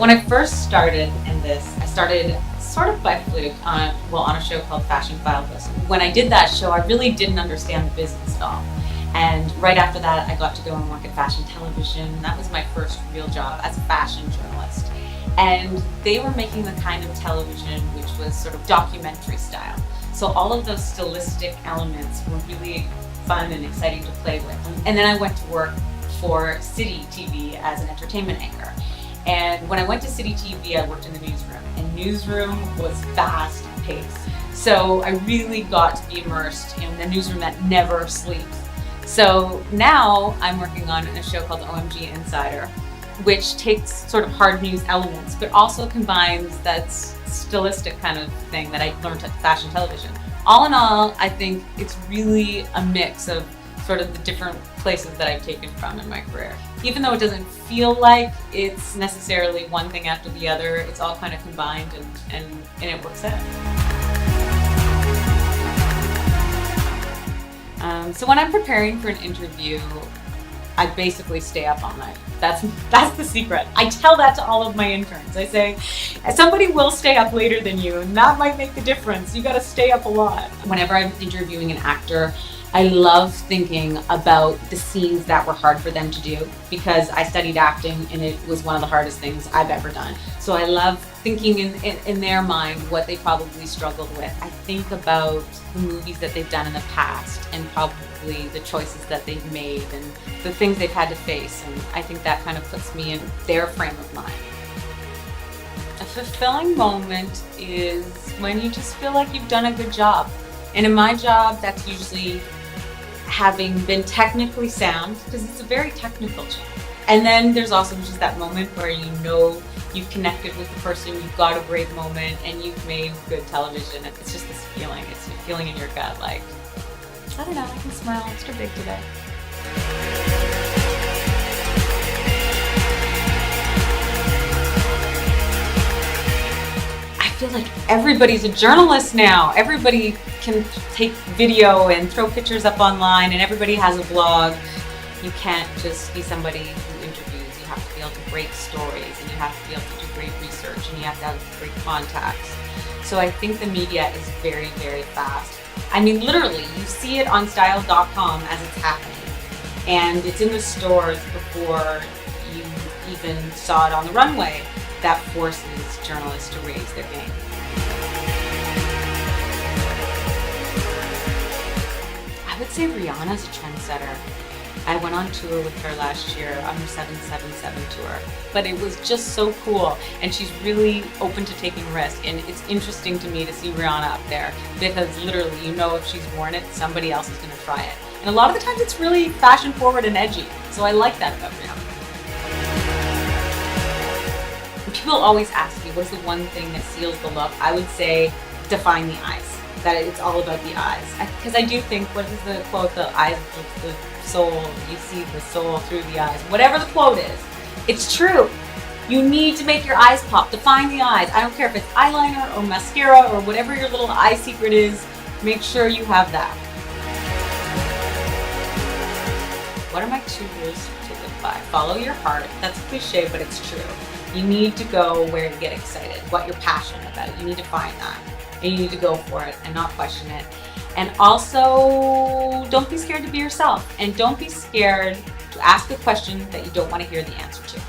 When I first started in this, I started sort of by fluke on a show called Fashion File List. When I did that show, I really didn't understand the business at all. And right after that, I got to go and work at fashion television. That was my first real job as a fashion journalist. And they were making the kind of television which was sort of documentary style. So all of those stylistic elements were really fun and exciting to play with. And then I went to work for City TV as an entertainment anchor. And when I went to City TV, I worked in the newsroom. And newsroom was fast paced. So I really got to be immersed in the newsroom that never sleeps. So now I'm working on a show called OMG Insider, which takes sort of hard news elements, but also combines that stylistic kind of thing that I learned at fashion television. All in all, I think it's really a mix of sort of the different places that I've taken from in my career. Even though it doesn't feel like it's necessarily one thing after the other, it's all kind of combined and it works out. So when I'm preparing for an interview, I basically stay up all night. That's the secret. I tell that to all of my interns. I say, somebody will stay up later than you, and that might make the difference. You gotta stay up a lot. Whenever I'm interviewing an actor, I love thinking about the scenes that were hard for them to do because I studied acting and it was one of the hardest things I've ever done. So I love thinking in their mind what they probably struggled with. I think about the movies that they've done in the past and probably the choices that they've made and the things they've had to face. And I think that kind of puts me in their frame of mind. A fulfilling moment is when you just feel like you've done a good job. And in my job, that's usually having been technically sound, because it's a very technical job. And then there's also just that moment where you know you've connected with the person, you've got a great moment, and you've made good television. It's just this feeling, it's a feeling in your gut like, I don't know, I can smile extra big today. I feel like everybody's a journalist now. Everybody can take video and throw pictures up online, and everybody has a blog. You can't just be somebody who interviews. You have to be able to break stories, and you have to be able to do great research, and you have to have great contacts. So I think the media is very, very fast. I mean, literally, you see it on style.com as it's happening, and it's in the stores before you even saw it on the runway. That forces journalists to raise their game. I would say Rihanna's a trendsetter. I went on tour with her last year on her 777 tour, but it was just so cool, and she's really open to taking risks, and it's interesting to me to see Rihanna up there because literally, you know, if she's worn it, somebody else is going to try it. And a lot of the times it's really fashion forward and edgy, so I like that about Rihanna. People always ask me, what's the one thing that seals the look? I would say, define the eyes. That it's all about the eyes. Because I do think, what is the quote, the eyes of the soul, you see the soul through the eyes. Whatever the quote is, it's true. You need to make your eyes pop, define the eyes. I don't care if it's eyeliner or mascara or whatever your little eye secret is, make sure you have that. What are my 2 rules to live by? Follow your heart. That's a cliche, but it's true. You need to go where you get excited, what you're passionate about. You need to find that. And you need to go for it and not question it. And also, don't be scared to be yourself. And don't be scared to ask a question that you don't want to hear the answer to.